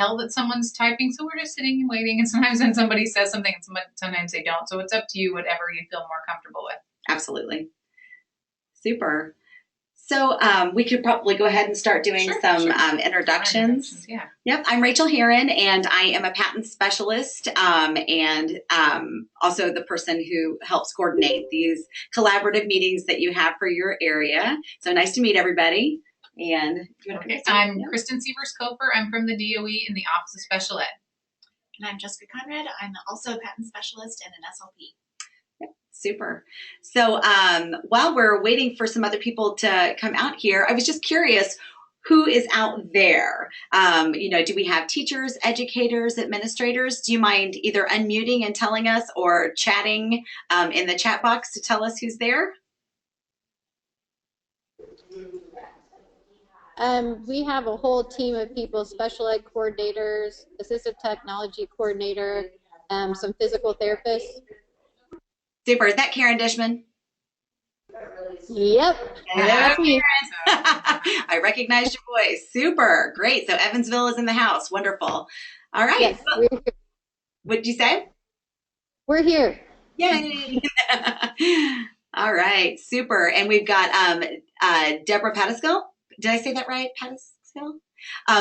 tell that someone's typing, so we're just sitting and waiting. And sometimes when somebody says something, and sometimes they don't. So it's up to you, whatever you feel more comfortable with. Absolutely. Super. So we could probably go ahead and start doing some introductions. Yeah. Yep. I'm Rachel Heron, and I am a patent specialist and also the person who helps coordinate these collaborative meetings that you have for your area. So nice to meet everybody. And okay. I'm Kristen Sievers-Koper. I'm from the DOE in the Office of Special Ed. And I'm Jessica Conrad. I'm also a patent specialist and an SLP. Super. So while we're waiting for some other people to come out here, I was just curious, who is out there? Do we have teachers, educators, administrators? Do you mind either unmuting and telling us or chatting in the chat box to tell us who's there? We have a whole team of people, special ed coordinators, assistive technology coordinator, some physical therapists. Super. Is that Karen Dishman? Yep. Hello, Karen. I recognized your voice. Super. Great. So Evansville is in the house. Wonderful. All right. Yes, what did you say? We're here. Yay. All right. Super. And we've got Deborah Patiskill. Did I say that right? Patiskill?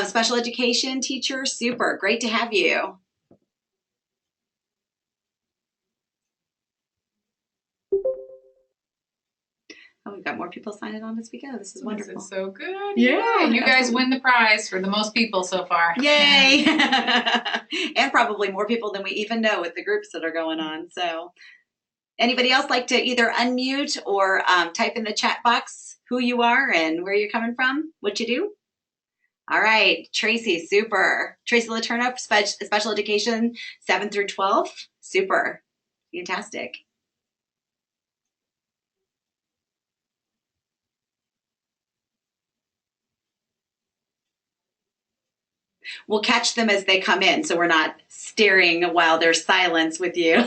Special education teacher. Super. Great to have you. Oh, we've got more people signing on as we go. This is wonderful. This is so good. Yeah. You guys win the prize for the most people so far. Yay. And probably more people than we even know with the groups that are going on. So anybody else like to either unmute or type in the chat box who you are and where you're coming from, what you do? All right. Tracy, super. Tracy Letourneau, special education, 7 through 12. Super. Fantastic. We'll catch them as they come in, so we're not staring while there's silence with you.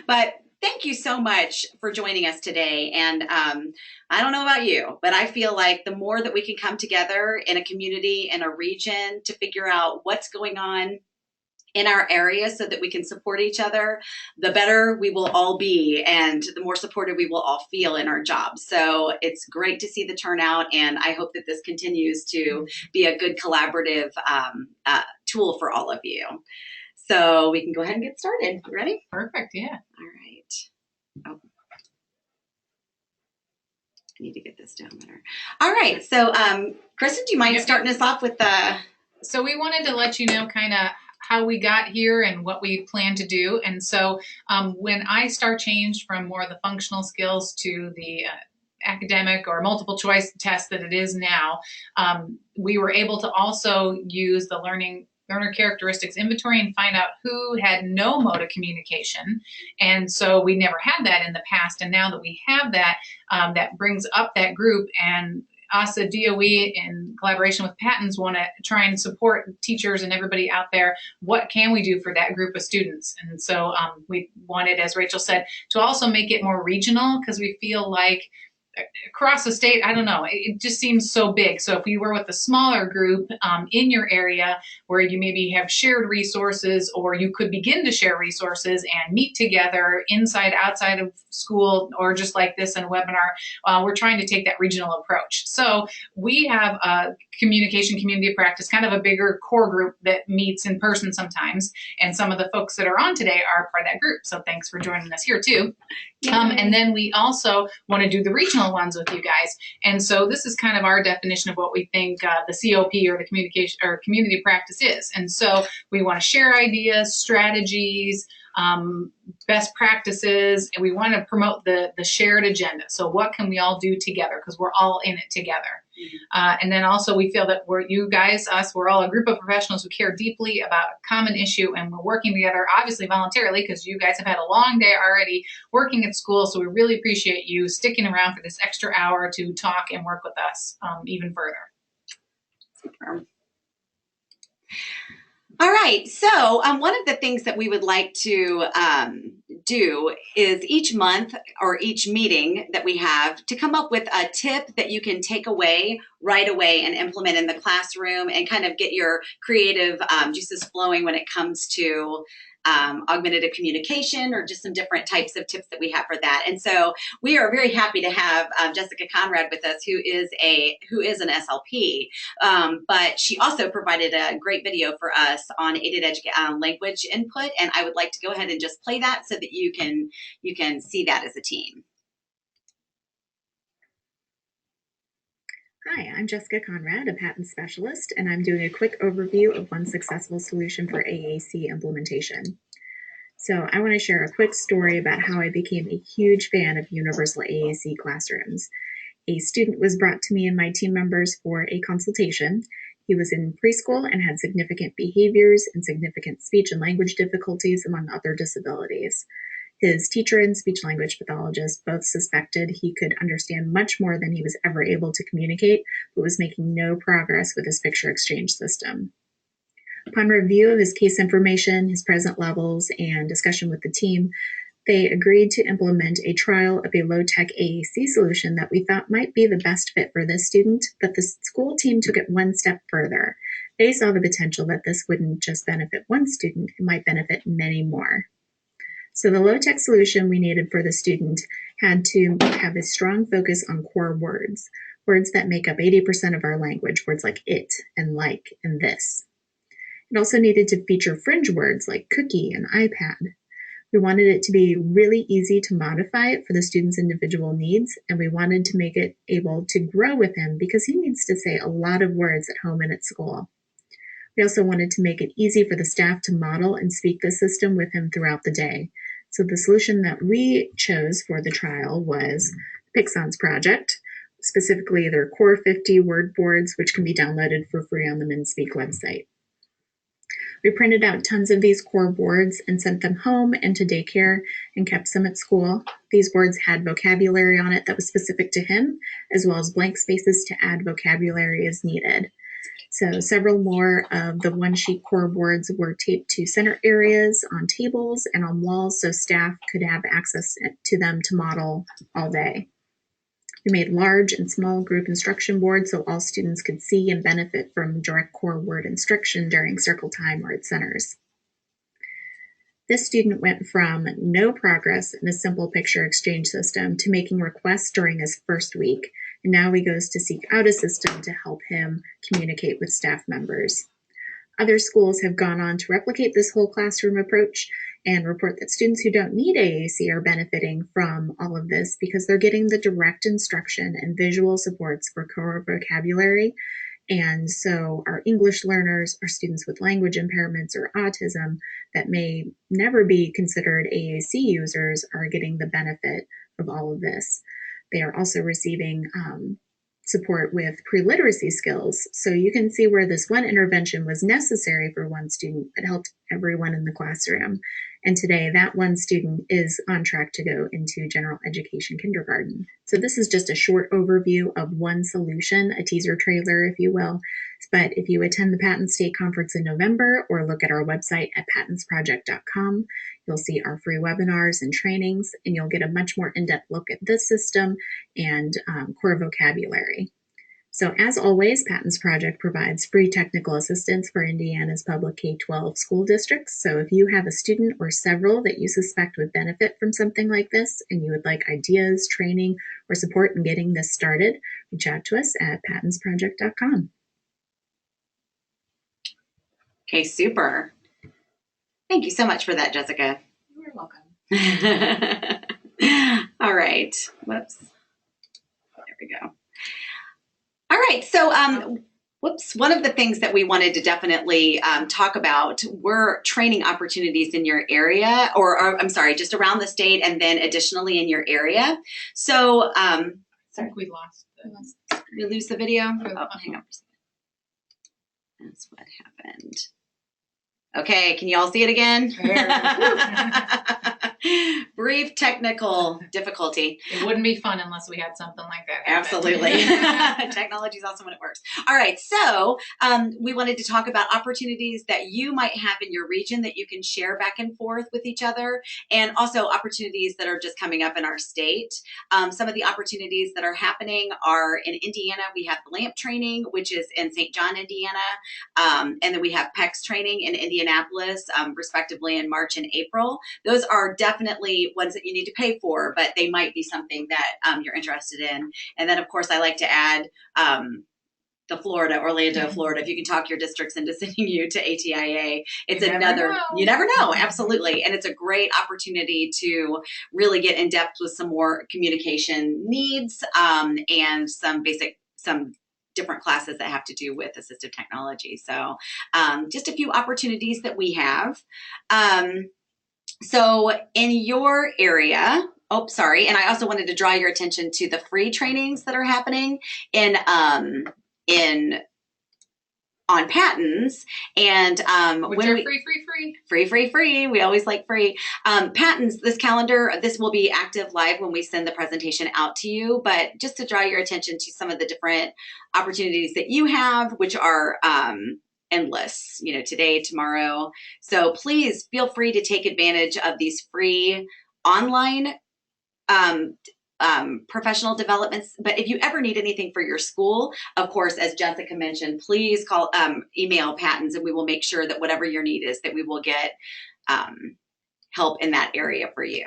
But thank you so much for joining us today. And I don't know about you, but I feel like the more that we can come together in a community, in a region, to figure out what's going on in our area so that we can support each other, the better we will all be and the more supported we will all feel in our jobs. So it's great to see the turnout, and I hope that this continues to be a good collaborative tool for all of you. So we can go ahead and get started. You ready? Perfect, yeah. All right. Oh. I need to get this down better. All right, so Kristen, do you mind starting us off with the... So we wanted to let you know kind of how we got here and what we plan to do. And so when iStar changed from more of the functional skills to the academic or multiple choice test that it is now, we were able to also use the learner characteristics inventory and find out who had no mode of communication. And so we never had that in the past. And now that we have that, that brings up that group, and us at DOE in collaboration with Patents want to try and support teachers and everybody out there. What can we do for that group of students? And so we wanted, as Rachel said, to also make it more regional, because we feel like across the state, I don't know, it just seems so big. So if we were with a smaller group in your area where you maybe have shared resources, or you could begin to share resources and meet together inside, outside of school, or just like this in a webinar, we're trying to take that regional approach. So we have a communication community of practice, kind of a bigger core group that meets in person sometimes. And some of the folks that are on today are part of that group. So thanks for joining us here too. And then we also want to do the regional ones with you guys. And so this is kind of our definition of what we think the COP, or the communication or community practice, is. And so we want to share ideas, strategies, best practices, and we want to promote the shared agenda. So what can we all do together, because we're all in it together. And then also we feel that we're all a group of professionals who care deeply about a common issue, and we're working together, obviously voluntarily, because you guys have had a long day already working at school. So we really appreciate you sticking around for this extra hour to talk and work with us even further. Super. All right, so one of the things that we would like to do is each month or each meeting that we have to come up with a tip that you can take away right away and implement in the classroom and kind of get your creative juices flowing when it comes to augmentative communication or just some different types of tips that we have for that. And so we are very happy to have Jessica Conrad with us, who is an SLP, but she also provided a great video for us on aided language input, and I would like to go ahead and just play that so that you can see that as a team. Hi, I'm Jessica Conrad, a patent specialist, and I'm doing a quick overview of one successful solution for AAC implementation. So I want to share a quick story about how I became a huge fan of universal AAC classrooms. A student was brought to me and my team members for a consultation. He was in preschool and had significant behaviors and significant speech and language difficulties, among other disabilities. His teacher and speech-language pathologist both suspected he could understand much more than he was ever able to communicate, but was making no progress with his picture exchange system. Upon review of his case information, his present levels, and discussion with the team, they agreed to implement a trial of a low-tech AAC solution that we thought might be the best fit for this student, but the school team took it one step further. They saw the potential that this wouldn't just benefit one student, it might benefit many more. So the low-tech solution we needed for the student had to have a strong focus on core words, words that make up 80% of our language, words like it and like and this. It also needed to feature fringe words like cookie and iPad. We wanted it to be really easy to modify it for the student's individual needs, and we wanted to make it able to grow with him because he needs to say a lot of words at home and at school. We also wanted to make it easy for the staff to model and speak the system with him throughout the day. So the solution that we chose for the trial was Pixon's project, specifically their Core 50 word boards, which can be downloaded for free on the MnSpeak website. We printed out tons of these core boards and sent them home and to daycare and kept some at school. These boards had vocabulary on it that was specific to him, as well as blank spaces to add vocabulary as needed. So several more of the one-sheet core boards were taped to center areas on tables and on walls so staff could have access to them to model all day. We made large and small group instruction boards so all students could see and benefit from direct core word instruction during circle time or at centers. This student went from no progress in a simple picture exchange system to making requests during his first week, and now he goes to seek out a system to help him communicate with staff members. Other schools have gone on to replicate this whole classroom approach and report that students who don't need AAC are benefiting from all of this because they're getting the direct instruction and visual supports for core vocabulary. And so our English learners, our students with language impairments or autism that may never be considered AAC users are getting the benefit of all of this. They are also receiving support with pre-literacy skills. So you can see where this one intervention was necessary for one student that helped everyone in the classroom. And today that one student is on track to go into general education kindergarten. So this is just a short overview of one solution, a teaser trailer, if you will. But if you attend the Patent State Conference in November or look at our website at patentsproject.com, you'll see our free webinars and trainings, and you'll get a much more in-depth look at this system and core vocabulary. So as always, Patents Project provides free technical assistance for Indiana's public K-12 school districts. So if you have a student or several that you suspect would benefit from something like this and you would like ideas, training, or support in getting this started, reach out to us at patentsproject.com. Okay, super. Thank you so much for that, Jessica. You're welcome. All right. Whoops. There we go. All right. So, one of the things that we wanted to definitely talk about were training opportunities in your area, or I'm sorry, just around the state, and then additionally in your area. So, I think we lost we lose the video. Oh, hang on for a second. That's what happened. Okay, can you all see it again? Brief technical difficulty. It wouldn't be fun unless we had something like that happen. Absolutely. Technology is awesome when it works. All right. So we wanted to talk about opportunities that you might have in your region that you can share back and forth with each other, and also opportunities that are just coming up in our state. Some of the opportunities that are happening are in Indiana. We have the LAMP training, which is in St. John, Indiana. And then we have PEX training in Indianapolis, respectively in March and April. Those are definitely ones that you need to pay for, but they might be something that you're interested in. And then, of course, I like to add the Orlando, Florida. If you can talk your districts into sending you to ATIA, it's You never know. you never know, absolutely. And it's a great opportunity to really get in depth with some more communication needs and some different classes that have to do with assistive technology. So just a few opportunities that we have. So in your area, and I also wanted to draw your attention to the free trainings that are happening on patents, and Which are free. We always like free. Patents, this calendar, this will be active live when we send the presentation out to you, but just to draw your attention to some of the different opportunities that you have, which are endless, today, tomorrow. So please feel free to take advantage of these free online professional developments. But if you ever need anything for your school, of course, as Jessica mentioned, please email Patents, and we will make sure that whatever your need is, that we will get help in that area for you.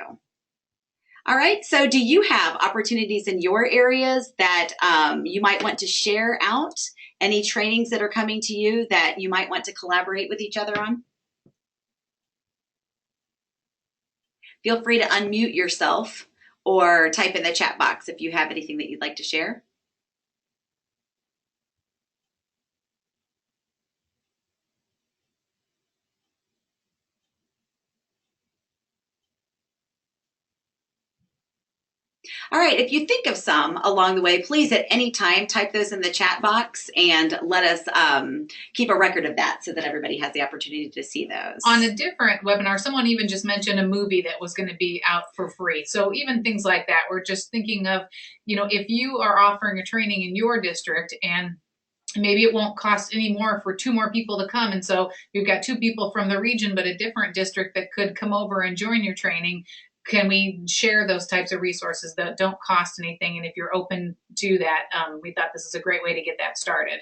All right. So do you have opportunities in your areas that you might want to share out? Any trainings that are coming to you that you might want to collaborate with each other on? Feel free to unmute yourself or type in the chat box if you have anything that you'd like to share. All right, if you think of some along the way, please at any time type those in the chat box and let us keep a record of that so that everybody has the opportunity to see those. On a different webinar, someone even just mentioned a movie that was going to be out for free. So even things like that, we're just thinking of, if you are offering a training in your district and maybe it won't cost any more for 2 more people to come. And so you've got 2 people from the region, but a different district that could come over and join your training. Can we share those types of resources that don't cost anything? And if you're open to that, we thought this is a great way to get that started.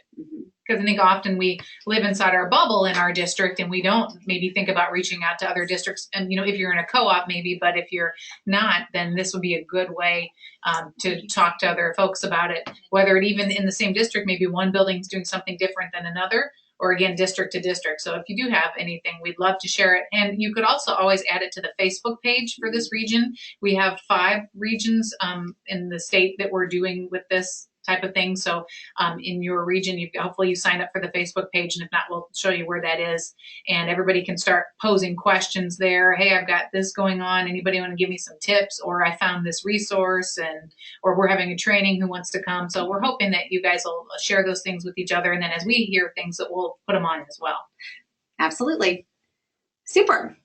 Because I think often we live inside our bubble in our district and we don't maybe think about reaching out to other districts. And, if you're in a co-op maybe, but if you're not, then this would be a good way to talk to other folks about it, whether it even in the same district, maybe one building is doing something different than another, or again, district to district. So if you do have anything, we'd love to share it. And you could also always add it to the Facebook page for this region. We have 5 regions in the state that we're doing with this type of thing. So in your region, hopefully you signed up for the Facebook page, and if not, we'll show you where that is. And everybody can start posing questions there. Hey, I've got this going on. Anybody want to give me some tips? Or I found this resource, or we're having a training, who wants to come? So we're hoping that you guys will share those things with each other. And then as we hear things, that we'll put them on as well. Absolutely. Super.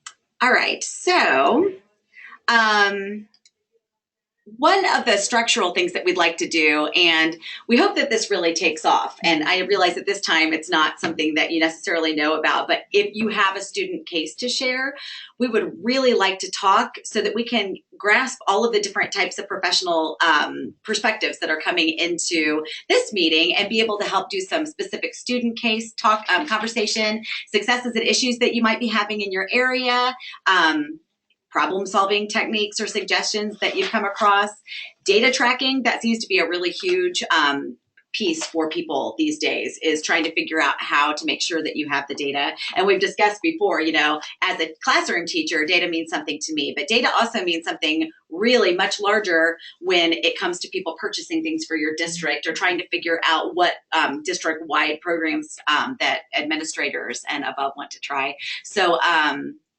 All right. So one of the structural things that we'd like to do, and we hope that this really takes off, and I realize at this time it's not something that you necessarily know about, but if you have a student case to share, we would really like to talk so that we can grasp all of the different types of professional perspectives that are coming into this meeting and be able to help do some specific student case talk, conversation, successes and issues that you might be having in your area, problem-solving techniques or suggestions that you've come across. Data tracking, that seems to be a really huge piece for people these days, is trying to figure out how to make sure that you have the data. And we've discussed before, as a classroom teacher, data means something to me, but data also means something really much larger when it comes to people purchasing things for your district or trying to figure out what district-wide programs that administrators and above want to try. So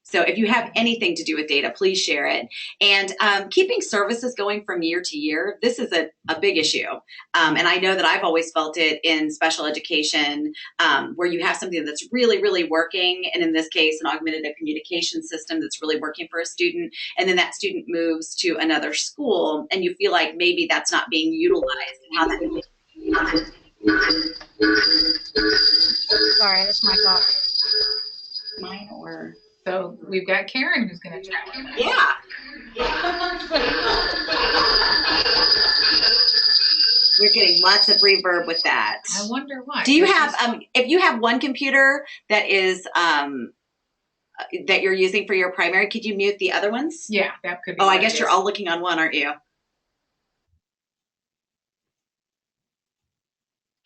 So if you have anything to do with data, please share it. And keeping services going from year to year, this is a big issue. And I know that I've always felt it in special education, where you have something that's really, really working. And in this case, an augmentative communication system that's really working for a student. And then that student moves to another school and you feel like maybe that's not being utilized. And how that Sorry, that's my fault. mine or So we've got Karen who's going to chat. yeah. We're getting lots of reverb with that. I wonder why. Do you have if you have one computer that is that you're using for your primary, could you mute the other ones? Yeah, that could be. Oh, I what guess it you're is. all looking on one, aren't you?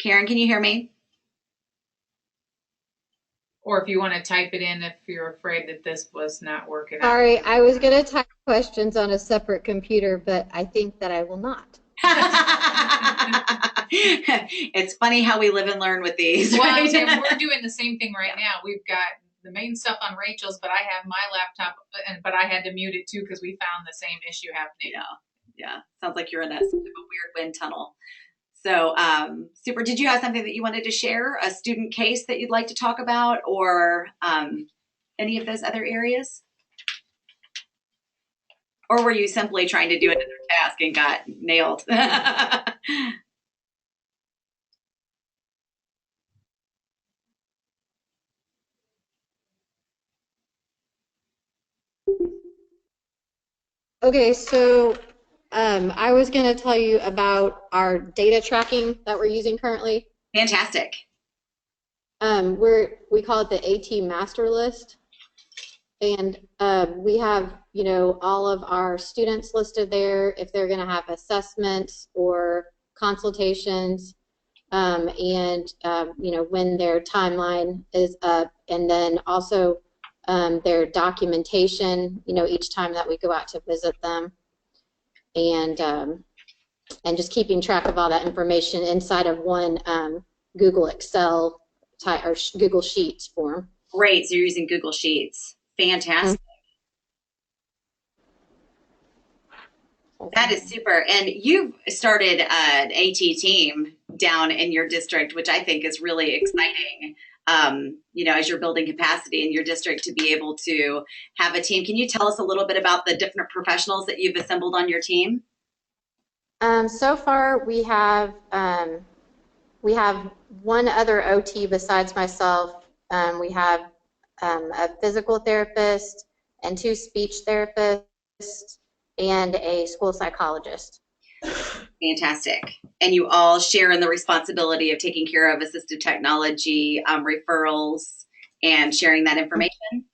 Karen, can you hear me? Or if you want to type it in if you're afraid that this was not working out. Sorry, I was going to type questions on a separate computer, but I think that I will not. It's funny how we live and learn with these. Well, Right? and we're doing the same thing right now. We've got the main stuff on Rachel's, but I have my laptop, but I had to mute it too because we found the same issue happening. Yeah. Sounds like you're in a sort of a weird wind tunnel. So super. Did you have something that you wanted to share? A student case that you'd like to talk about, or any of those other areas? Or were you simply trying to do another task and got nailed? Okay, so I was going to tell you about our data tracking that we're using currently. Fantastic. We call it the AT master list, and we have all of our students listed there if they're going to have assessments or consultations, and when their timeline is up, and then also their documentation, each time that we go out to visit them, and just keeping track of all that information inside of one Google Excel type or Google Sheets form. Great. So you're using Google Sheets. Fantastic. Mm-hmm. That is super. And you've started an AT team down in your district, which I think is really exciting. As you're building capacity in your district to be able to have a team. Can you tell us a little bit about the different professionals that you've assembled on your team? So far, we have one other OT besides myself. We have a physical therapist and 2 speech therapists and a school psychologist. Fantastic. And you all share in the responsibility of taking care of assistive technology referrals and sharing that information?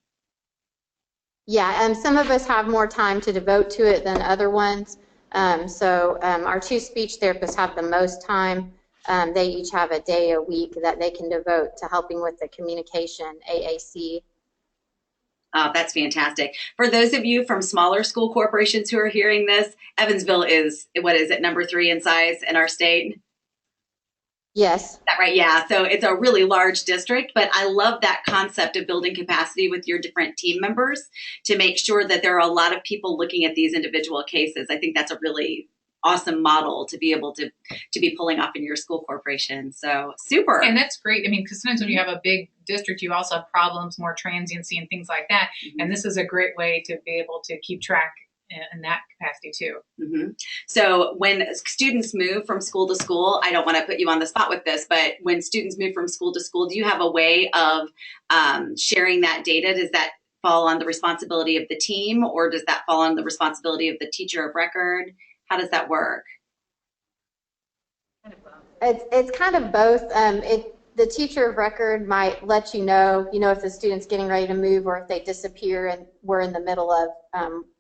Yeah, some of us have more time to devote to it than other ones. So our 2 speech therapists have the most time. They each have a day a week that they can devote to helping with the communication AAC. That's fantastic. For those of you from smaller school corporations who are hearing this, Evansville is, what is it, number 3 in size in our state? Yes. Is that right? Yeah. So it's a really large district, but I love that concept of building capacity with your different team members to make sure that there are a lot of people looking at these individual cases. I think that's a really awesome model to be able to be pulling off in your school corporation. So super. And that's great. I mean, because sometimes when you have a big district, you also have problems, more transiency and things like that. Mm-hmm. And this is a great way to be able to keep track in that capacity too. Mm-hmm. So when students move from school to school, I don't want to put you on the spot with this, but when students move from school to school, do you have a way of sharing that data? Does that fall on the responsibility of the team, or does that fall on the responsibility of the teacher of record? How does that work? It's kind of both. The teacher of record might let you know, if the student's getting ready to move or if they disappear and we're in the middle of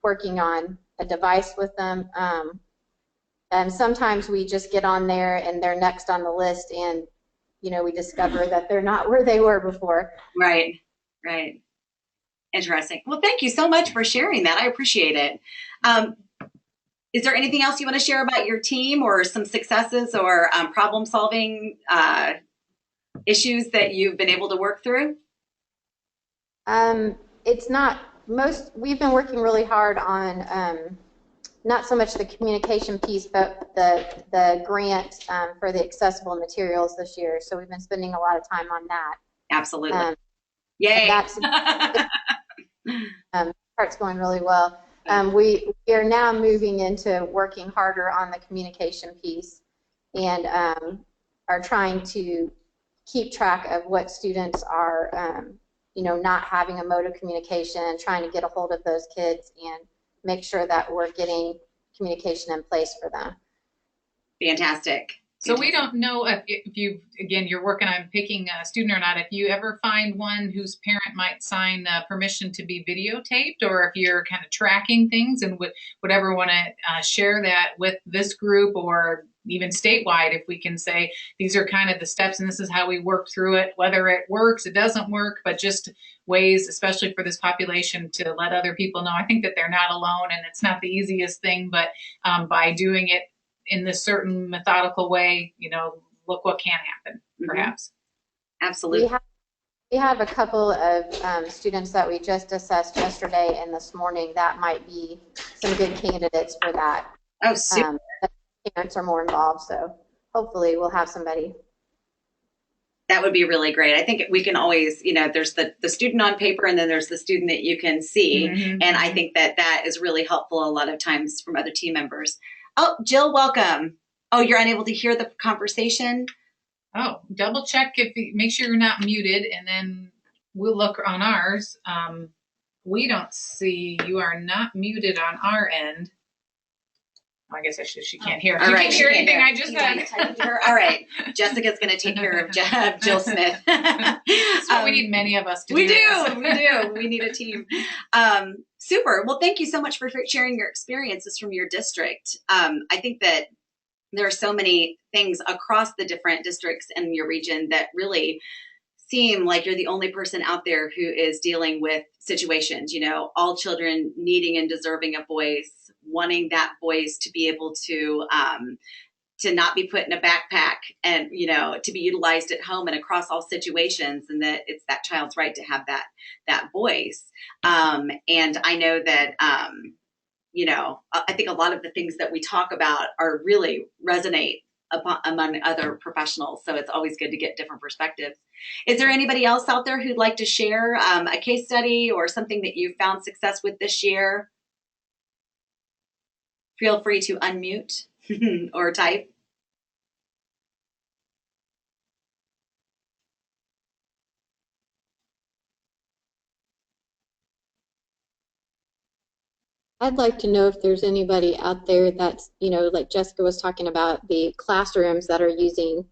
working on a device with them. And sometimes we just get on there and they're next on the list and, we discover that they're not where they were before. Right. Interesting. Well, thank you so much for sharing that. I appreciate it. Is there anything else you want to share about your team or some successes or problem-solving issues that you've been able to work through? It's not we've been working really hard on not so much the communication piece, but the grant for the accessible materials this year. So we've been spending a lot of time on that. Absolutely. Yay. That's part's going really well. We are now moving into working harder on the communication piece, and are trying to keep track of what students are, not having a mode of communication, and trying to get a hold of those kids and make sure that we're getting communication in place for them. Fantastic. So we don't know if you, again, you're working on picking a student or not, if you ever find one whose parent might sign permission to be videotaped, or if you're kind of tracking things and would ever want to share that with this group, or even statewide, if we can say, these are kind of the steps and this is how we work through it, whether it works, it doesn't work, but just ways, especially for this population, to let other people know. I think that they're not alone, and it's not the easiest thing, but by doing it in this certain methodical way, look what can happen, perhaps. Absolutely. We have a couple of students that we just assessed yesterday and this morning that might be some good candidates for that. Oh, super. Parents are more involved, so hopefully we'll have somebody. That would be really great. I think we can always, there's the student on paper, and then there's the student that you can see. Mm-hmm. And I think that is really helpful a lot of times from other team members. Oh, Jill, welcome. Oh, you're unable to hear the conversation? Oh, double check make sure you're not muted, and then we'll look on ours. We don't see, you are not muted on our end. I guess she can't hear. All right, can't hear anything hear. I just said. All right. Jessica's going to take care of Jill Smith. That's what we need many of us to do. We do. We need a team. Super. Well, thank you so much for sharing your experiences from your district. I think that there are so many things across the different districts in your region that really seem like you're the only person out there who is dealing with situations, all children needing and deserving a voice, wanting that voice to be able to not be put in a backpack and, to be utilized at home and across all situations, and that it's that child's right to have that voice. And I know that, I think a lot of the things that we talk about are really resonate among other professionals. So it's always good to get different perspectives. Is there anybody else out there who'd like to share a case study or something that you found success with this year? Feel free to unmute or type. I'd like to know if there's anybody out there that's, like Jessica was talking about, the classrooms that are using,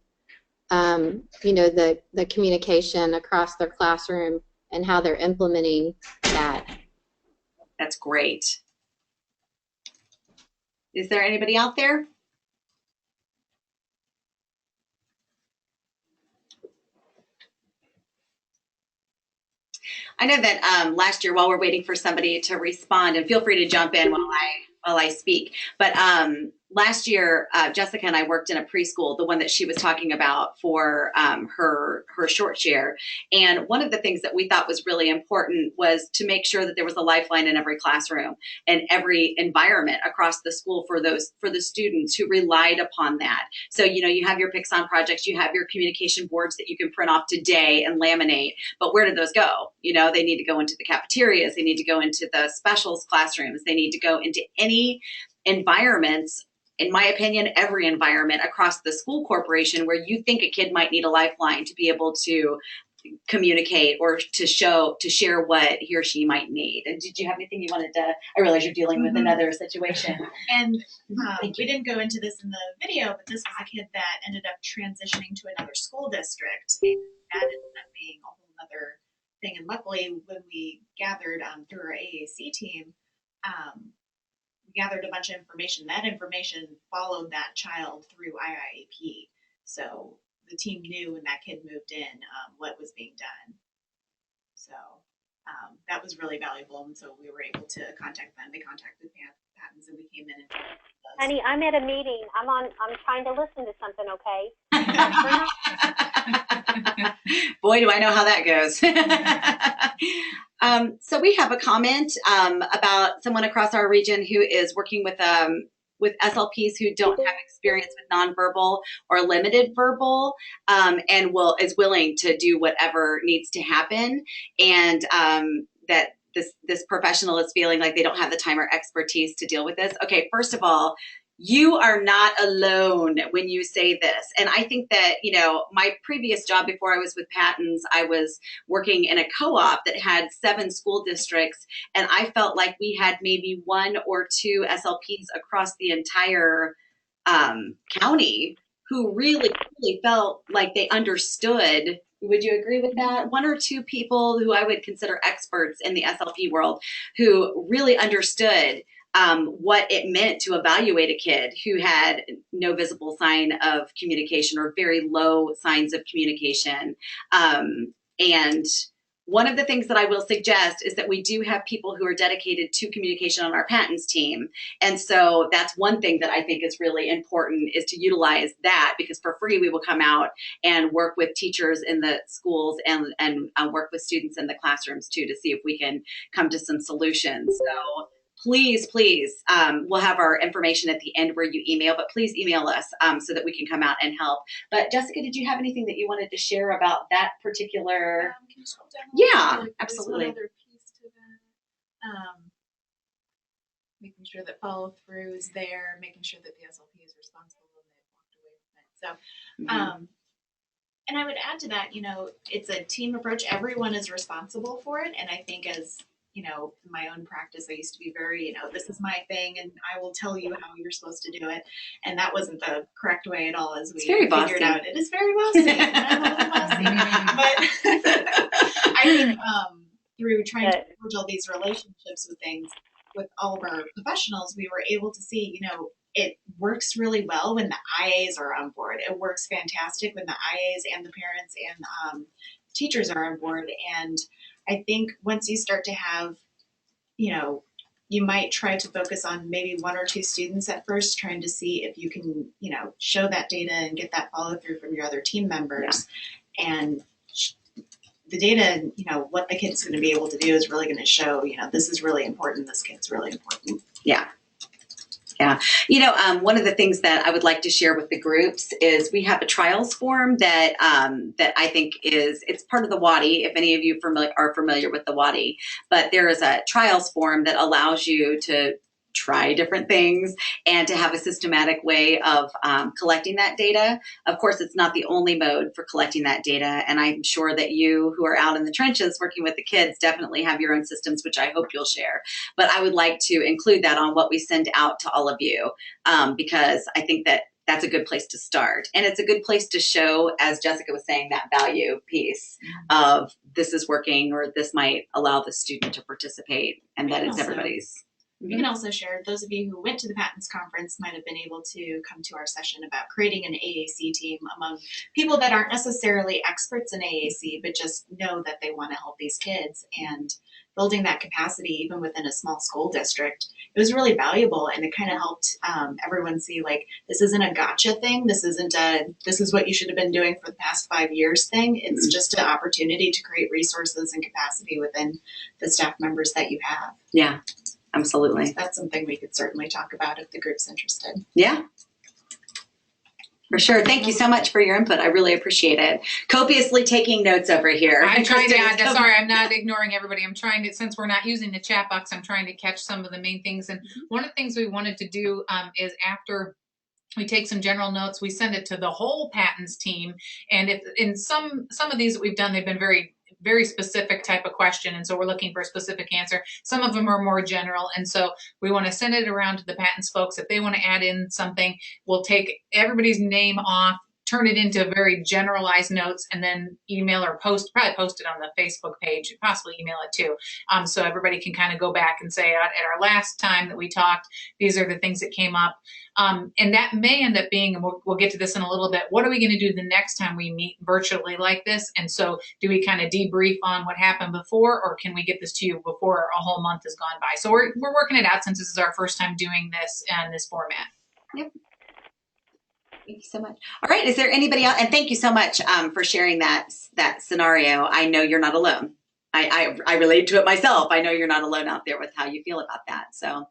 the communication across their classroom and how they're implementing that. That's great. Is there anybody out there? I know that last year, while we're waiting for somebody to respond, and feel free to jump in while I speak, but last year, Jessica and I worked in a preschool, the one that she was talking about for her short share. And one of the things that we thought was really important was to make sure that there was a lifeline in every classroom and every environment across the school for the students who relied upon that. So, you have your Pixon projects, you have your communication boards that you can print off today and laminate, but where do those go? They need to go into the cafeterias, they need to go into the specials classrooms, they need to go into any environments, in my opinion, every environment across the school corporation where you think a kid might need a lifeline to be able to communicate or to share what he or she might need. And did you have anything you wanted to? I realize you're dealing with another situation. And we didn't go into this in the video, but this was a kid that ended up transitioning to another school district. And that ended up being a whole other thing. And luckily, when we gathered through our AAC team, we gathered a bunch of information. That information followed that child through IIEP. So the team knew when that kid moved in what was being done. So that was really valuable. And so we were able to contact them. They contacted Patton's, and we came in and Honey, I'm at a meeting. I'm trying to listen to something, okay? Boy, do I know how that goes. So we have a comment about someone across our region who is working with SLPs who don't have experience with nonverbal or limited verbal, and is willing to do whatever needs to happen, and that this professional is feeling like they don't have the time or expertise to deal with this. Okay, first of all, you are not alone when you say this. And I think that, my previous job before I was with Patton's, I was working in a co-op that had 7 school districts. And I felt like we had maybe 1 or 2 SLPs across the entire county who really felt like they understood. Would you agree with that? 1 or 2 people who I would consider experts in the SLP world who really understood what it meant to evaluate a kid who had no visible sign of communication or very low signs of communication. And one of the things that I will suggest is that we do have people who are dedicated to communication on our Patton's team. And so that's one thing that I think is really important, is to utilize that, because for free we will come out and work with teachers in the schools and work with students in the classrooms too, to see if we can come to some solutions. So please, we'll have our information at the end where you email, but please email us so that we can come out and help. But Jessica, did you have anything that you wanted to share about that particular? Can you scroll down a little Yeah, bit? There's absolutely. one other piece to that. Making sure that follow through is there, making sure that the SLP is responsible when they've walked away from it. So, and I would add to that, it's a team approach. Everyone is responsible for it. And I think as in my own practice, I used to be very, this is my thing and I will tell you how you're supposed to do it. And that wasn't the correct way at all, as we figured out. It is very bossy. And I'm a little bossy. But I think through trying to forge all these relationships with all of our professionals, we were able to see, it works really well when the IAs are on board. It works fantastic when the IAs and the parents and teachers are on board. And I think once you start to have, you might try to focus on maybe 1 or 2 students at first, trying to see if you can, show that data and get that follow through from your other team members. Yeah. And the data, what the kid's going to be able to do is really going to show, this is really important. This kid's really important. Yeah. One of the things that I would like to share with the groups is we have a trials form that I think it's part of the WADI, if any of you are familiar with the WADI, but there is a trials form that allows you to try different things and to have a systematic way of collecting that data. Of course, it's not the only mode for collecting that data, and I'm sure that you who are out in the trenches working with the kids definitely have your own systems, which I hope you'll share. But I would like to include that on what we send out to all of you, because I think that that's a good place to start. And it's a good place to show, as Jessica was saying, that value piece of this is working, or this might allow the student to participate, and that it's everybody's. We can also share, those of you who went to the Patton's conference might have been able to come to our session about creating an AAC team among people that aren't necessarily experts in AAC, but just know that they want to help these kids, and building that capacity even within a small school district. It was really valuable, and it kind of helped everyone see, like, this isn't a gotcha thing. This isn't this is what you should have been doing for the past 5 years thing. It's just an opportunity to create resources and capacity within the staff members that you have. Yeah. Absolutely. So that's something we could certainly talk about if the group's interested. Yeah. For sure. Thank you so much for your input. I really appreciate it. Copiously taking notes over here. I'm trying to, sorry, I'm not ignoring everybody. I'm trying to, since we're not using the chat box, I'm trying to catch some of the main things. And one of the things we wanted to do is after we take some general notes, we send it to the whole Patton's team. And if in some of these that we've done, they've been very specific type of question, and so we're looking for a specific answer. Some of them are more general, and so we want to send it around to the Patton's folks. If they want to add in something, we'll take everybody's name off, turn it into very generalized notes, and then email or probably post it on the Facebook page, possibly email it too, so everybody can kind of go back and say, at our last time that we talked, these are the things that came up. And that may end up being, and we'll get to this in a little bit, what are we going to do the next time we meet virtually like this? And so do we kind of debrief on what happened before, or can we get this to you before a whole month has gone by? So we're working it out, since this is our first time doing this in this format. Yep. Thank you so much. All right. Is there anybody else? And thank you so much for sharing that scenario. I know you're not alone. I relate to it myself. I know you're not alone out there with how you feel about that. So,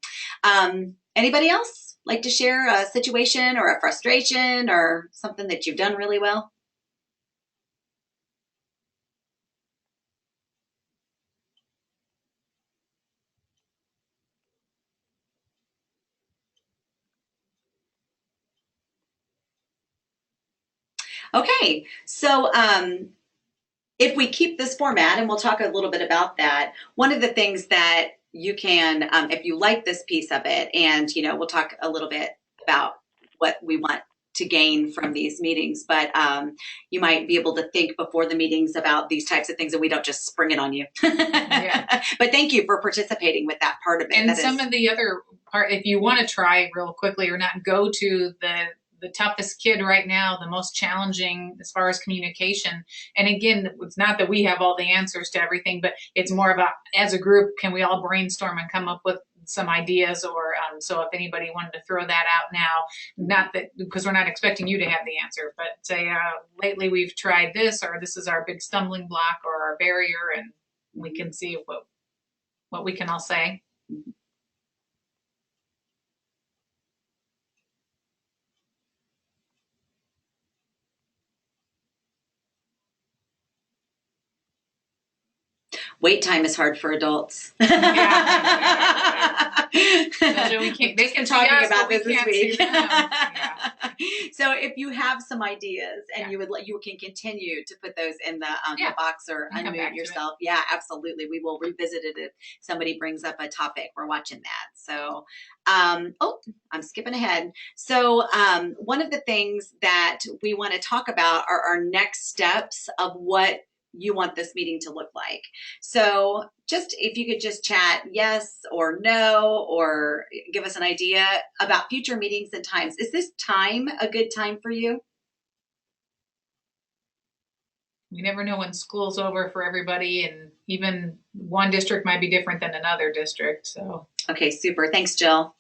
anybody else like to share a situation or a frustration or something that you've done really well? Okay. So, if we keep this format, and we'll talk a little bit about that, one of the things that you can, if you like this piece of it, and we'll talk a little bit about what we want to gain from these meetings, but you might be able to think before the meetings about these types of things, and we don't just spring it on you. Yeah. But thank you for participating with that part of it. And some of the other part, if you want to try real quickly or not, go to the toughest kid right now, the most challenging as far as communication. And again, it's not that we have all the answers to everything, but it's more about, as a group, can we all brainstorm and come up with some ideas? Or so if anybody wanted to throw that out now, not that, because we're not expecting you to have the answer, but say, lately we've tried this, or this is our big stumbling block or our barrier, and we can see what we can all say. Wait time is hard for adults. Yeah, so we can't, they can talking see us, about but this we this can't see week. them. Yeah. So if you have some ideas and Yeah. you can continue to put those in the Yeah. box or And come back unmute to yourself. Yeah, absolutely. We will revisit it if somebody brings up a topic. We're watching that. So, oh, I'm skipping ahead. So one of the things that we want to talk about are our next steps of what you want this meeting to look like. So just if you could just chat yes or no, or give us an idea about future meetings and times. Is this time a good time for you? We never know when school's over for everybody, and even one district might be different than another district. So Okay, super. Thanks, Jill.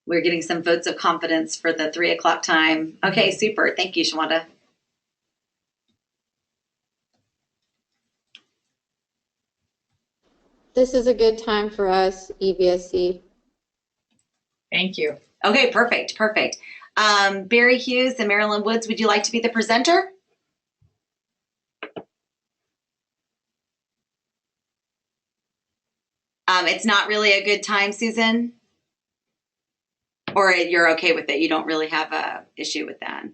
We're getting some votes of confidence for the 3 o'clock time. Okay, super. Thank you, Shawanda. This is a good time for us, EVSC. thank you. Okay, perfect, perfect. Barry Hughes and Marilyn Woods, would you like to be the presenter? It's not really a good time, Susan? Or you're okay with it? You don't really have a issue with that?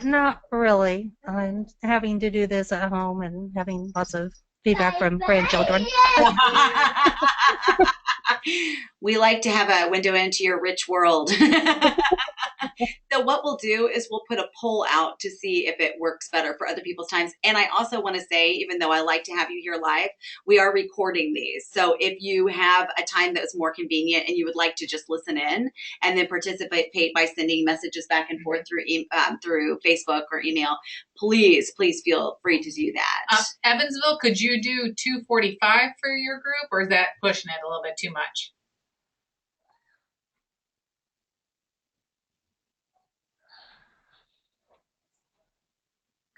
Not really. I'm having to do this at home and having lots of feedback from grandchildren. We like to have a window into your rich world. So what we'll do is we'll put a poll out to see if it works better for other people's times. And I also want to say, even though I like to have you here live, we are recording these. So if you have a time that is more convenient and you would like to just listen in and then participate by sending messages back and forth through Facebook or email, please feel free to do that. Evansville, could you do 2:45 for your group, or is that pushing it a little bit too much?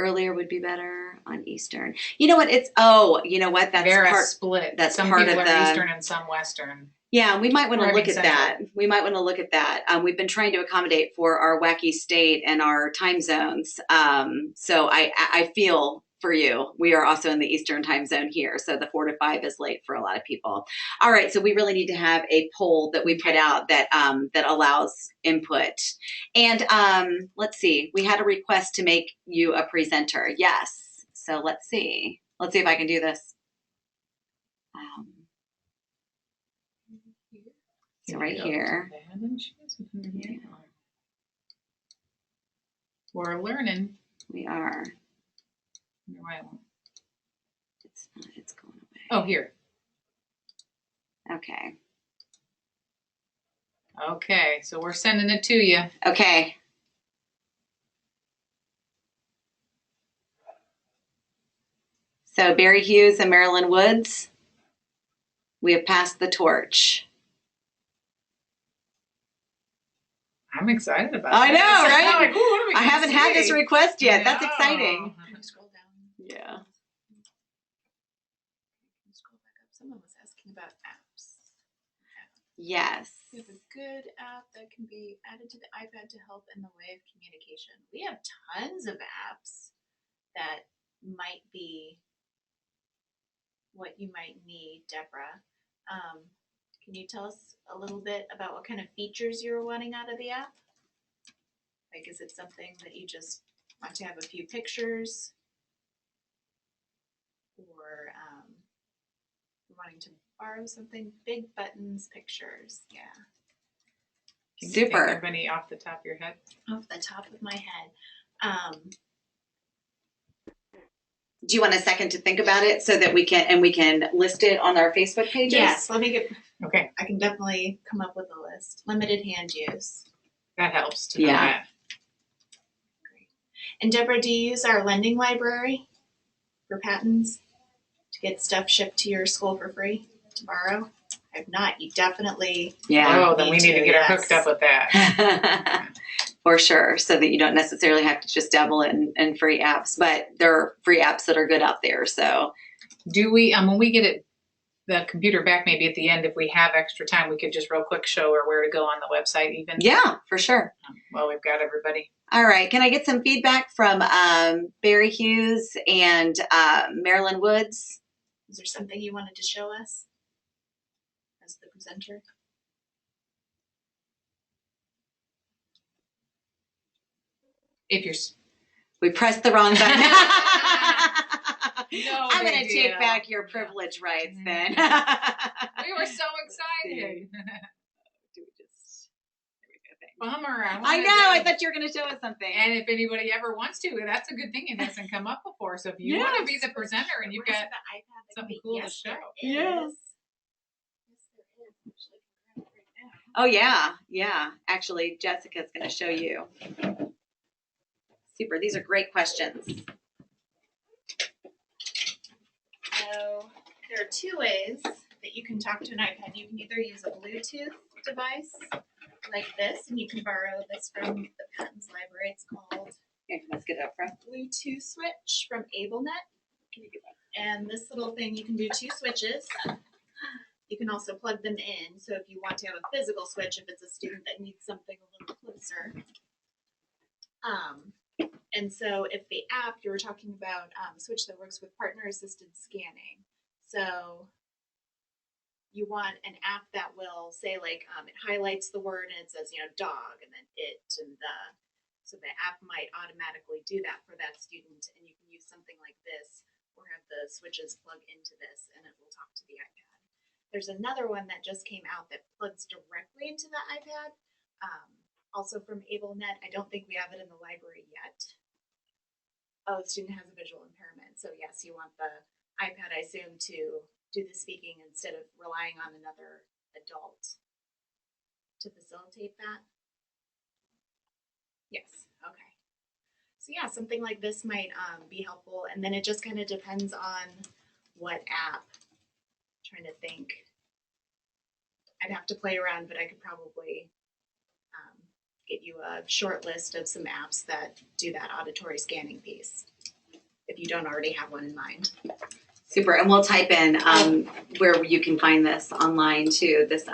Earlier would be better on Eastern. You know what? That's They're part. split. That's some part people of are the Eastern and some Western. Yeah, we might want to Or, I look mean, at that. We might want to look at that. We've been trying to accommodate for our wacky state and our time zones. So I feel for you. We are also in the Eastern time zone here. So the 4 to 5 is late for a lot of people. All right. So we really need to have a poll that we put out that allows input. And let's see, we had a request to make you a presenter. Yes. So let's see. Let's see if I can do this. So right here. We're learning. We are. It's going away. Oh, here. Okay. Okay, so we're sending it to you. Okay. So Barry Hughes and Marilyn Woods, we have passed the torch. I'm excited about I this. know, right? I'm like, ooh, what are we I gonna haven't had this see? request yet. That's No. exciting. Scroll down. Yeah. Scroll back up. Someone was asking about apps. Yes. We have a good app that can be added to the iPad to help in the way of communication. We have tons of apps that might be what you might need, Deborah. Can you tell us a little bit about what kind of features you're wanting out of the app? Like, is it something that you just want to have a few pictures? Or you're wanting to borrow something? Big buttons, pictures, yeah. Can you Super. think of any off the top of your head? Off the top of my head. Do you want a second to think about it so that we can list it on our Facebook pages? Yes, let me get. Okay, I can definitely come up with a list. Limited hand use. that helps to know Yeah. that. Great. And Deborah, do you use our lending library for patents to get stuff shipped to your school for free to borrow? If not, you definitely. Yeah. Oh, then we need to get her hooked up with that. For sure, so that you don't necessarily have to just dabble in free apps, but there are free apps that are good out there. So Do we, when we get the computer back, maybe at the end, if we have extra time, we could just real quick show her where to go on the website even? yeah, for sure. Well, we've got everybody. All right, can I get some feedback from Barry Hughes and Marilyn Woods? Is there something you wanted to show us as the presenter? If you're, We pressed the wrong button. No I'm going big to take deal. back your privilege rights then. we were so excited. Do we just- there we go, thanks. Bummer. I wanted know, I to- thought you were going to show us something. And if anybody ever wants to, that's a good thing. It hasn't come up before. So if you want to be the presenter and you've Where's got the iPad that something can be- cool to yes, show. there Yeah. is. Yes, there is. Actually, I can grab it right now. Oh yeah, yeah. Actually, Jessica's going to show you. Super. These are great questions. So there are two ways that you can talk to an iPad. You can either use a Bluetooth device like this, and you can borrow this from the Patents Library. It's called Here, let's get it up front. Bluetooth Switch from AbleNet. And this little thing, you can do two switches. You can also plug them in. So if you want to have a physical switch, if it's a student that needs something a little closer. And so if the app, you were talking about a switch that works with partner-assisted scanning. So you want an app that will say like, it highlights the word and it says, dog and then it and the. So the app might automatically do that for that student, and you can use something like this or have the switches plug into this and it will talk to the iPad. There's another one that just came out that plugs directly into the iPad, also from AbleNet. I don't think we have it in the library yet. Oh, the student has a visual impairment. So yes, you want the iPad, I assume, to do the speaking instead of relying on another adult to facilitate that. Yes, okay. So yeah, something like this might be helpful. And then it just kind of depends on what app. I'm trying to think. I'd have to play around, but I could probably get you a short list of some apps that do that auditory scanning piece, if you don't already have one in mind. Super, and we'll type in where you can find this online too. This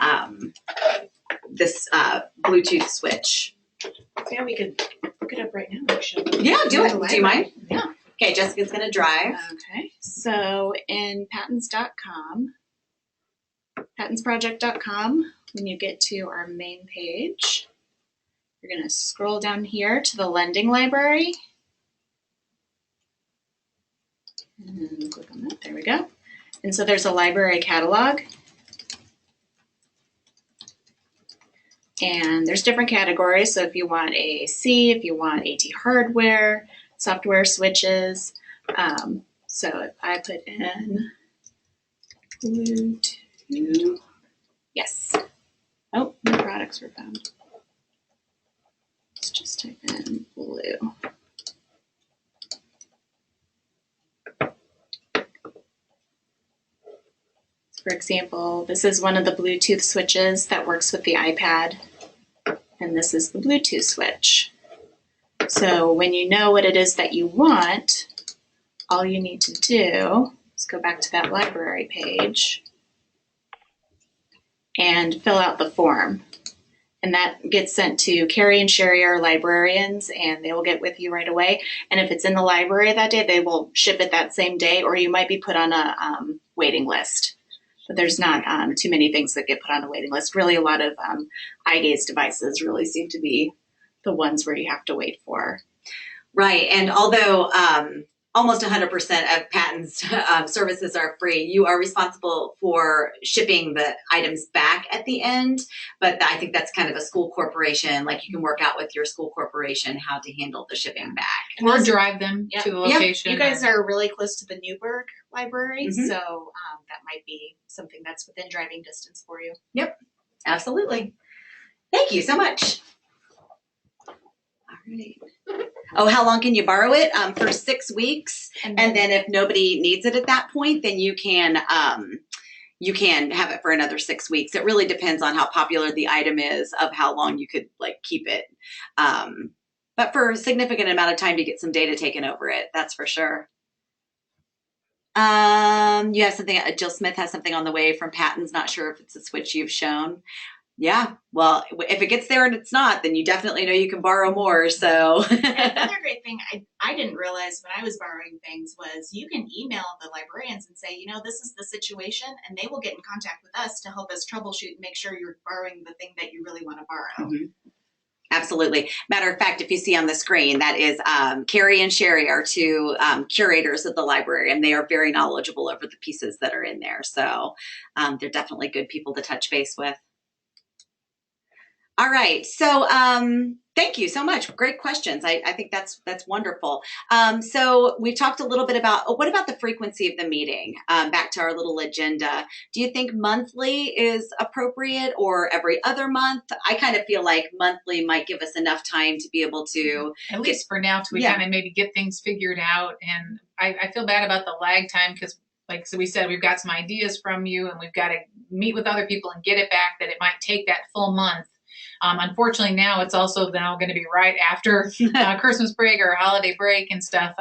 Bluetooth switch. Yeah, we could look it up right now, actually. Yeah, do it. Do you mind? Yeah. Okay, Jessica's gonna drive. Okay, so in patents.com, patentsproject.com, when you get to our main page, you're going to scroll down here to the lending library. And click on that. There we go. And so there's a library catalog. And there's different categories. So if you want AAC, if you want AT hardware, software switches. So if I put in Bluetooth, yes. Oh, new products were found. Let's just type in blue. For example, this is one of the Bluetooth switches that works with the iPad. and this is the Bluetooth switch. So when you know what it is that you want, all you need to do is go back to that library page and fill out the form. And that gets sent to Carrie and Sherry, our librarians, and they will get with you right away. And if it's in the library that day, they will ship it that same day, or you might be put on a waiting list. But there's not too many things that get put on a waiting list. Really, a lot of eye gaze devices really seem to be the ones where you have to wait for. Right. And although almost 100% of Patton's services are free, you are responsible for shipping the items back at the end. But I think that's kind of a school corporation. Like, you can work out with your school corporation how to handle the shipping back. Or drive them to the location. You guys are really close to the Newburgh Library, Mhm. so that might be something that's within driving distance for you. Yep, absolutely. Thank you so much. All right. Oh, how long can you borrow it? For 6 weeks. And then if nobody needs it at that point, then you can have it for another 6 weeks. It really depends on how popular the item is, of how long you could like keep it. But for a significant amount of time to get some data taken over it, that's for sure. You have something, Jill Smith has something on the way from Patton's. Not sure if it's a switch you've shown. Yeah, well, if it gets there and it's not, then you definitely know you can borrow more. So Another great thing I didn't realize when I was borrowing things was you can email the librarians and say, this is the situation, and they will get in contact with us to help us troubleshoot and make sure you're borrowing the thing that you really want to borrow. Mhm. Absolutely. Matter of fact, if you see on the screen, that is Carrie and Sherry are two curators of the library, and they are very knowledgeable over the pieces that are in there. So they're definitely good people to touch base with. All right. So thank you so much. Great questions. I think that's wonderful. So we talked a little bit about, what about the frequency of the meeting? Back to our little agenda. Do you think monthly is appropriate, or every other month? I kind of feel like monthly might give us enough time to be able to, at least for now, till we kind of maybe get things figured out. And I feel bad about the lag time, because like so we said, we've got some ideas from you, and we've got to meet with other people and get it back, that it might take that full month. Unfortunately, now it's also now going to be right after Christmas break or holiday break and stuff.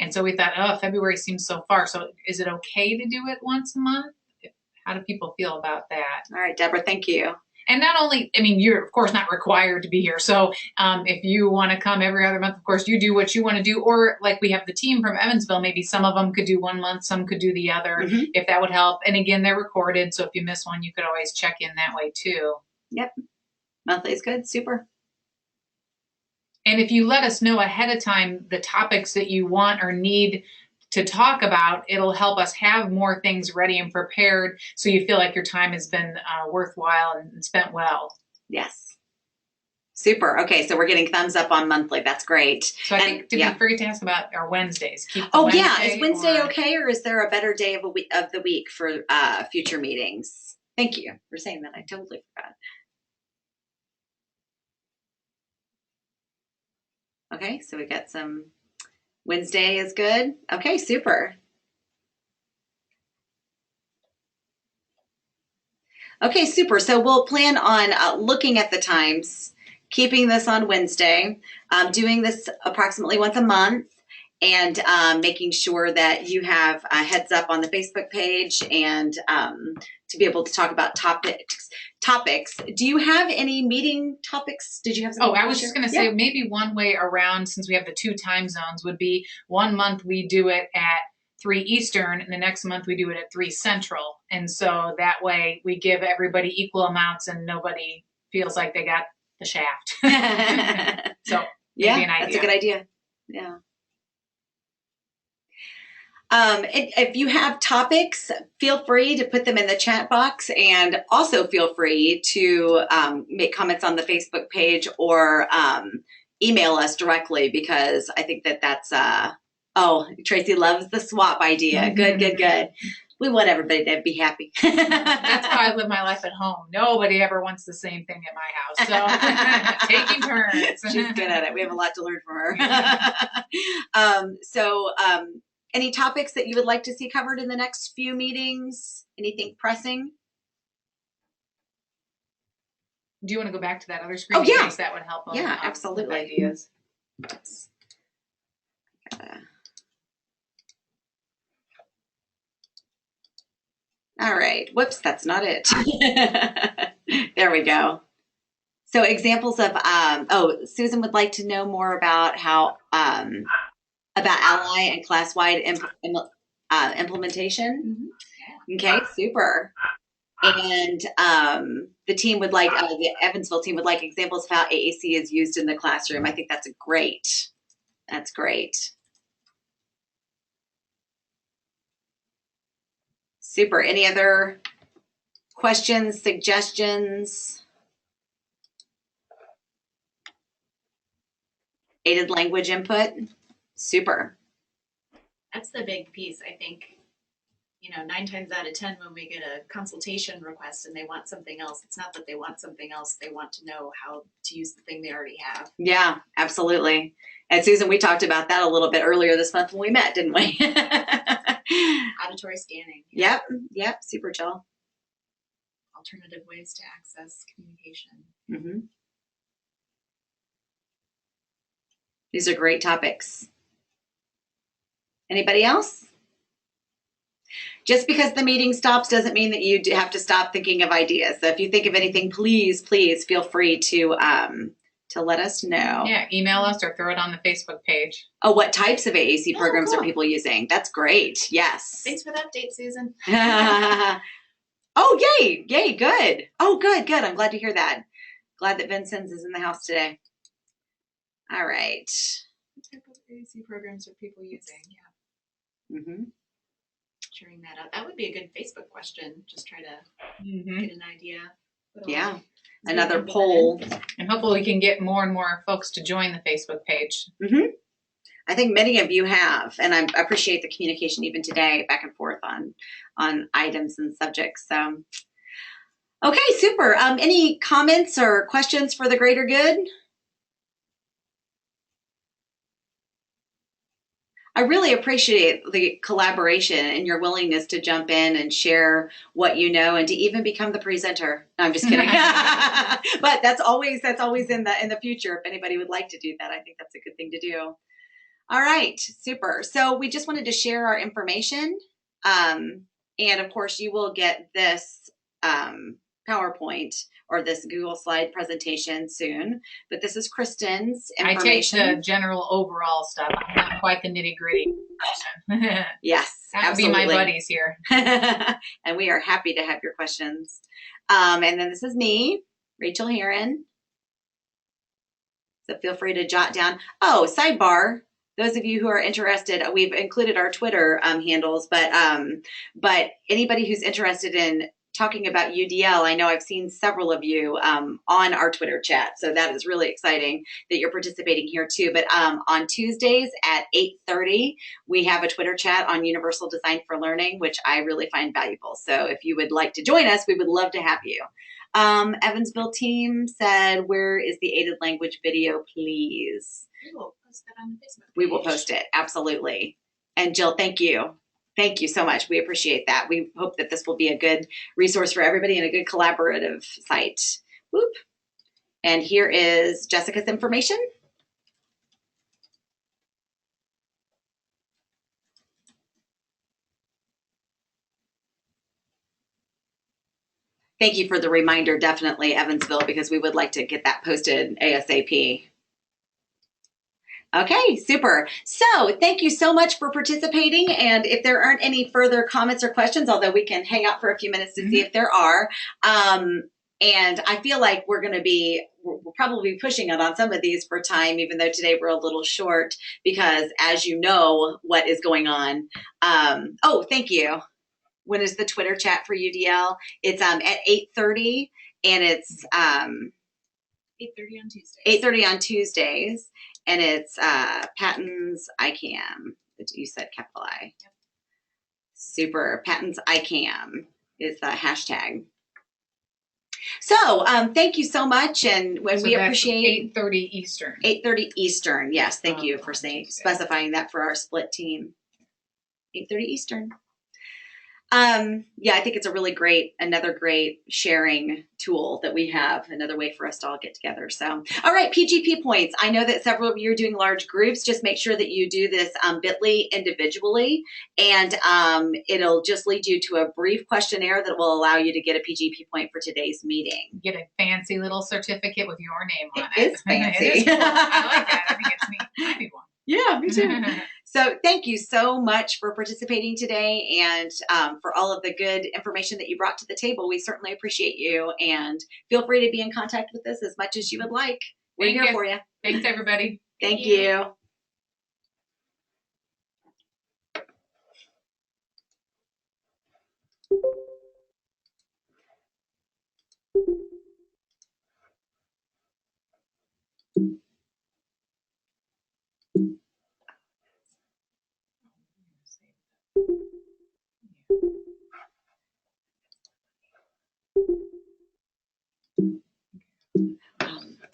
And so we thought, February seems so far. So is it okay to do it once a month? How do people feel about that? All right, Deborah, thank you. And not only, you're of course not required to be here. So if you want to come every other month, of course you do what you want to do. Or like we have the team from Evansville, maybe some of them could do 1 month, some could do the other, if that would help. And again, they're recorded. So if you miss one, you could always check in that way too. Yep. Monthly is good. Super. And if you let us know ahead of time the topics that you want or need to talk about, it'll help us have more things ready and prepared, so you feel like your time has been worthwhile and spent well. Yes. Super. Okay, so we're getting thumbs up on monthly. That's great. So I think, did we forget to ask about our Wednesdays? Keep Is Wednesday okay, or is there a better day of the week for future meetings? Thank you for saying that. I totally forgot. Okay, so we got some, Wednesday is good. Okay, super. Okay, super. So we'll plan on looking at the times, keeping this on Wednesday, doing this approximately once a month, and making sure that you have a heads up on the Facebook page, and to be able to talk about topics. Do you have any meeting topics? Did you have something? I was just going to say, maybe one way around, since we have the 2 time zones, would be 1 month we do it at 3 Eastern, and the next month we do it at 3 Central. And so that way we give everybody equal amounts and nobody feels like they got the shaft. So maybe an idea. That's a good idea. Yeah. If you have topics, feel free to put them in the chat box, and also feel free to make comments on the Facebook page, or email us directly, because I think that's, Tracy loves the swap idea. Good. We want everybody to be happy. That's how I live my life at home. Nobody ever wants the same thing at my house. So taking turns. She's good at it. We have a lot to learn from her. Any topics that you would like to see covered in the next few meetings? Anything pressing? Do you want to go back to that other screen? Oh, yeah. In case that would help them. Yeah, With absolutely. ideas. All right. Whoops, that's not it. There we go. So examples of, Susan would like to know more about how, about Ally and class-wide implementation. Okay, super. And the team would like, the Evansville team would like examples of how AAC is used in the classroom. I think that's great. That's great. Super. Any other questions, suggestions? Aided language input? Super. That's the big piece, I think. 9 times out of 10 when we get a consultation request and they want something else, it's not that they want something else, they want to know how to use the thing they already have. Yeah, absolutely. And Susan, we talked about that a little bit earlier this month when we met, didn't we? Auditory scanning. Yep, super chill. Alternative ways to access communication. Mm-hmm. These are great topics. Anybody else? Just because the meeting stops doesn't mean that you have to stop thinking of ideas. So if you think of anything, please feel free to let us know. Yeah, email us or throw it on the Facebook page. Oh, what types of AAC programs cool. are people using? That's great. Yes. Thanks for the update, Susan. Oh, yay, good. Oh, good. I'm glad to hear that. Glad that Vincennes is in the house today. All right. What type of AAC programs are people using? Yeah. Mm-hmm. Sharing that out. That would be a good Facebook question. Just try to Mm-hmm. get an idea. Yeah. Another poll. And hopefully we can get more and more folks to join the Facebook page. Mm-hmm. I think many of you have, and I appreciate the communication even today, back and forth on items and subjects. So, okay, super. Any comments or questions for the greater good? I really appreciate the collaboration and your willingness to jump in and share what you know and to even become the presenter. No, I'm just kidding. But that's always in the future. If anybody would like to do that, I think that's a good thing to do. All right, super. So we just wanted to share our information. And of course, you will get this PowerPoint or this Google slide presentation soon. But this is Kristen's information. I take the general overall stuff, not quite the nitty gritty. Yes, that would absolutely. be my buddies here. And we are happy to have your questions. And then this is me, Rachel Heron. So feel free to jot down. Oh, sidebar. Those of you who are interested, we've included our Twitter handles, but anybody who's interested in talking about UDL, I know I've seen several of you on our Twitter chat, so that is really exciting that you're participating here too. But on Tuesdays at 8:30, we have a Twitter chat on Universal Design for Learning, which I really find valuable. So if you would like to join us, we would love to have you. Evansville team said, where is the aided language video, please? We will post that on the Facebook page. We will post it, absolutely. And Jill, thank you. Thank you so much. We appreciate that. We hope that this will be a good resource for everybody and a good collaborative site. Whoop. And here is Jessica's information. Thank you for the reminder, definitely, Evansville, because we would like to get that posted ASAP. Okay, super. So thank you so much for participating. And if there aren't any further comments or questions, although we can hang out for a few minutes to see if there are, and I feel like we'll probably be pushing it on some of these for time, even though today we're a little short because, as you know, what is going on. Oh, thank you. When is the Twitter chat for UDL? It's at 8:30, and it's 8:30 on Tuesdays. 8:30 on Tuesdays, and it's Patton's ICAM. You said capital I. Yep. Super. Patton's ICAM is the hashtag. So thank you so much, and we appreciate 8:30 Eastern. 8:30 Eastern. Yes, thank you for specifying that for our split team. 8:30 Eastern. Yeah, I think it's a really another great sharing tool that we have, another way for us to all get together. So, all right, PGP points. I know that several of you are doing large groups. Just make sure that you do this Bitly individually, and it'll just lead you to a brief questionnaire that will allow you to get a PGP point for today's meeting. Get a fancy little certificate with your name on it. It is fancy. It is cool. I like that. I think it's neat. I need one. Yeah, me too. So thank you so much for participating today and for all of the good information that you brought to the table. We certainly appreciate you, and feel free to be in contact with us as much as you would like. We're Thank here you. for you. Thanks, everybody. Thank you.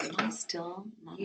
Am I still not?